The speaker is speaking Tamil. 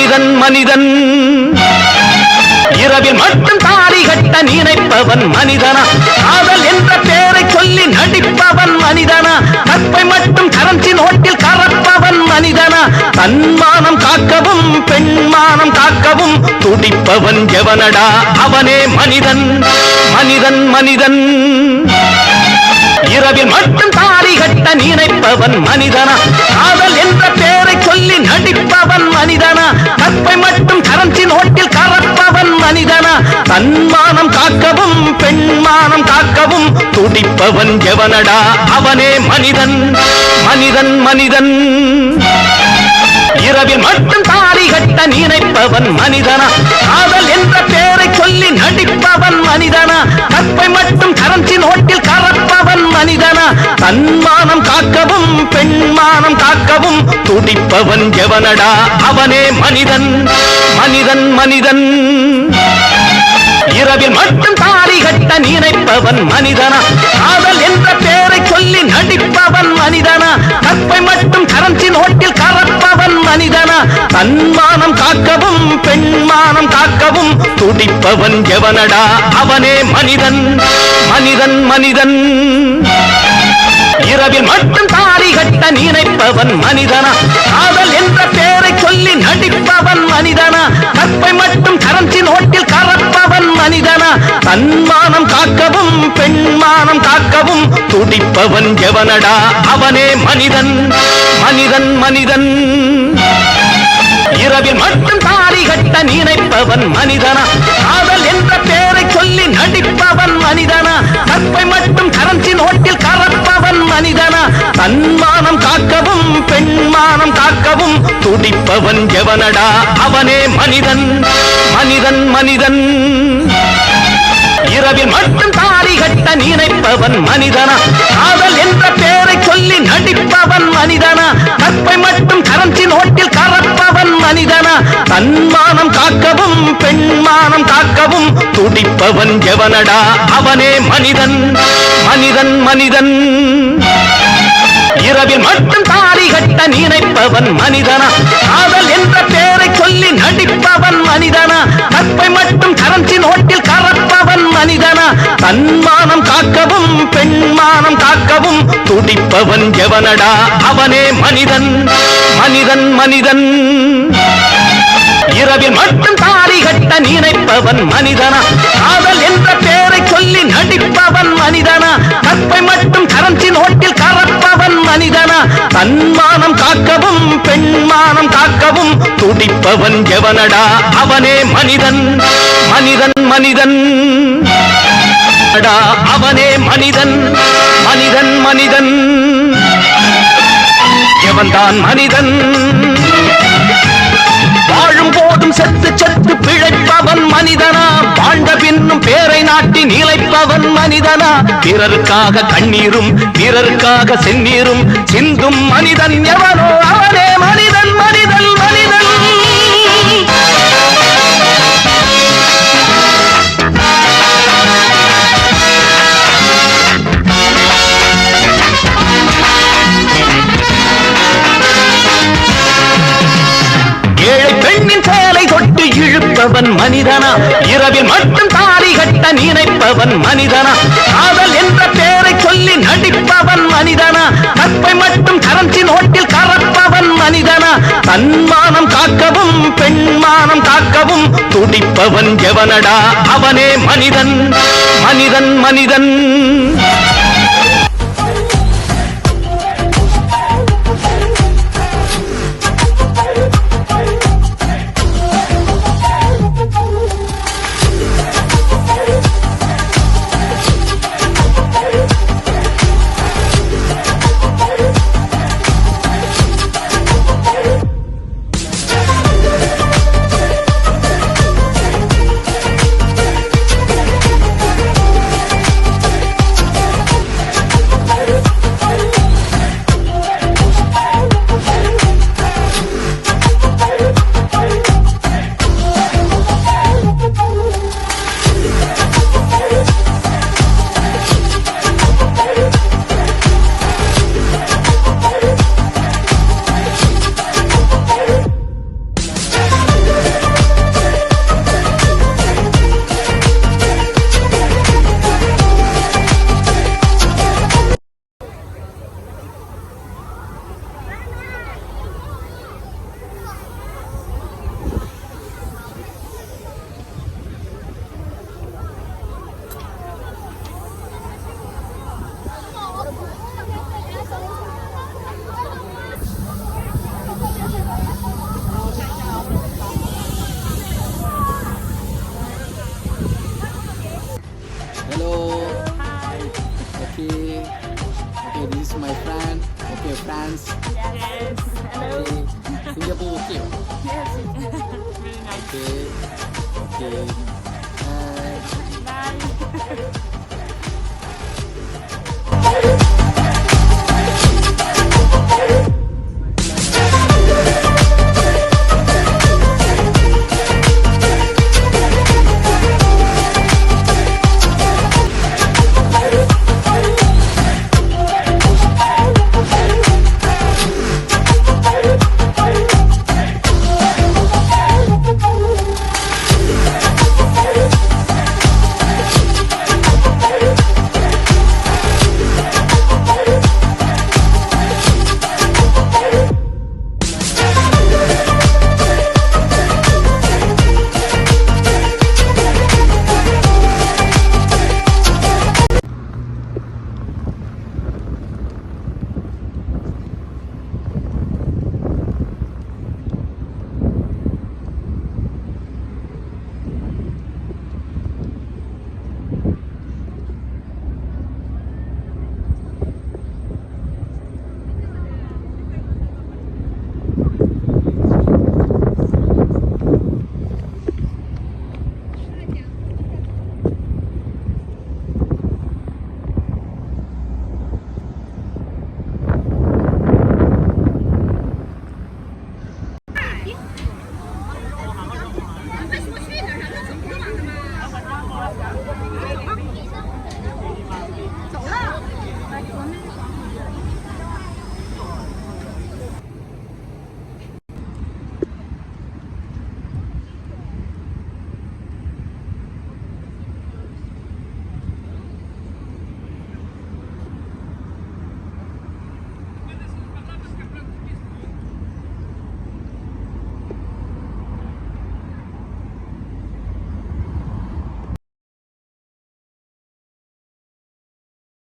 மனிதன் மனிதன் இரவில் மட்டும் தாலி கட்ட நினைப்பவன் மனிதனா? காதல் என்ற பெயரை சொல்லி நடிப்பவன் மனிதனா? கற்பை மட்டும் கரன்சி நோட்டில் கறப்பவன் மனிதனா? தன்மானம் காக்கவும் பெண்மானம் காக்கவும் துடிப்பவன் எவனடா? அவனே மனிதன் மனிதன் மனிதன் இரவில் மட்டும் தாலி கட்ட நினைப்பவன் மனிதனா? காதல் என்ற பெயரை சொல்லி நடிப்பவன் மனிதனா? கற்பை மட்டும் கரன்சி நோட்டில் கறப்பவன் மனிதனா? தன்மானம் காக்கவும் பெண்மானம் காக்கவும் துடிப்பவன் எவனடா? அவனே மனிதன் மனிதன் மனிதன் இரவில் மட்டும் தாலி கட்ட நினைப்பவன் மனிதனா? காதல் என்ற பெயரை சொல்லி நடிப்பவன் மனிதனா? கற்பை மட்டும் கரன்சி நோட்டில் கறப்பவன் மனிதனா? தன்மானம் காக்கவும் பெண்மானம் காக்கவும் துடிப்பவன் எவனடா? அவனே மனிதன் மனிதன் மனிதன் இரவில் மட்டும் தாலி கட்ட நினைப்பவன் மனிதனா? காதல் என்ற பெயரை சொல்லி நடிப்பவன் மனிதனா? கற்பை மட்டும் கரன்சி நோட்டில் கறப்பவன் மனிதனா? தன்மானம் காக்கவும் பெண்மானம் காக்கவும் துடிப்பவன் எவனடா? அவனே மனிதன் மனிதன் மனிதன் இரவில் மட்டும் தாலி கட்ட நினைப்பவன் மனிதனா? காதல் என்ற பெயரை சொல்லி நடிப்பவன் மனிதனா? கற்பை மட்டும் கரன்சி நோட்டில் கறப்பவன் மனிதனா? தன்மானம் காக்கவும் பெண்மானம் காக்கவும் துடிப்பவன் எவனடா? அவனே மனிதன் மனிதன் மனிதன் இரவில் மட்டும் தாலி கட்ட நினைப்பவன் மனிதனா? காதல் என்ற பெயரை சொல்லி நடிப்பவன் மனிதனா? கற்பை மட்டும் கரன்சி நோட்டில் கறப்பவன் மனிதனா? தன்மானம் காக்கவும் பெண்மானம் காக்கவும் துடிப்பவன் எவனடா? அவனே மனிதன் மனிதன் மனிதன் இரவில் மட்டும் தாலி கட்ட நினைப்பவன் மனிதனா? காதல் என்ற பெயரை சொல்லி நடிப்பவன் மனிதனா? கற்பை மட்டும் கரன்சி நோட்டில் கறப்பவன் மனிதனா? தன்மானம் காக்கவும் பெண்மானம் காக்கவும் துடிப்பவன் எவனடா? அவனே மனிதன் மனிதன் மனிதன் இரவில் மட்டும் தாலி கட்ட நினைப்பவன் மனிதனா? காதல் என்ற பெயரை சொல்லி நடிப்பவன் மனிதனா? கற்பை மட்டும் கரன்சி நோட்டில் கறப்பவன் மனிதனா? தன்மானம் காக்கவும் பெண்மானம் காக்கவும் துடிப்பவன் எவனடா? அவனே மனிதன் மனிதன் மனிதன் இரவில் மட்டும் தாலி கட்ட நினைப்பவன் மனிதனா? காதல் என்ற பெயரை சொல்லி நடிப்பவன் மனிதனா? கற்பை மட்டும் கரன்சி நோட்டில் கறப்பவன் மனிதனா? தன்மானம் காக்கவும் பெண்மானம் காக்கவும் துடிப்பவன் எவனடா? அவனே மனிதன் மனிதன் மனிதன் அவனே மனிதன் மனிதன் மனிதன் எவன்தான் மனிதன்? வாழும் போதும் செத்து செத்து பிழைப்பவன் மனிதனா? வாழ்ந்த பின்னும் பேரை நாட்டி நிலைப்பவன் மனிதனா? பிறருக்காக கண்ணீரும் பிறருக்காக செந்நீரும் சிந்தும் மனிதன் எவனோ? அவனே மனிதன் மனிதன் மனிதன் ஏழை பெண்ணின் சேலை தொட்டு இழுப்பவன் மனிதனா? இரவில் மட்டும் தாலி கட்ட நினைப்பவன் மனிதனா? காதல் என்ற பெயரை சொல்லி நடிப்பவன் மனிதனா? கற்பை மட்டும் கரன்சி நோட்டில் கறப்பவன் மனிதனா? தன்மானம் காக்கவும் பெண்மானம் காக்கவும் துடிப்பவன் எவனடா? அவனே மனிதன் மனிதன் மனிதன் dance. Yes. Hello. Okay. Singapore okay. Yes. Very nice. Okay. Okay. Bye. Bye.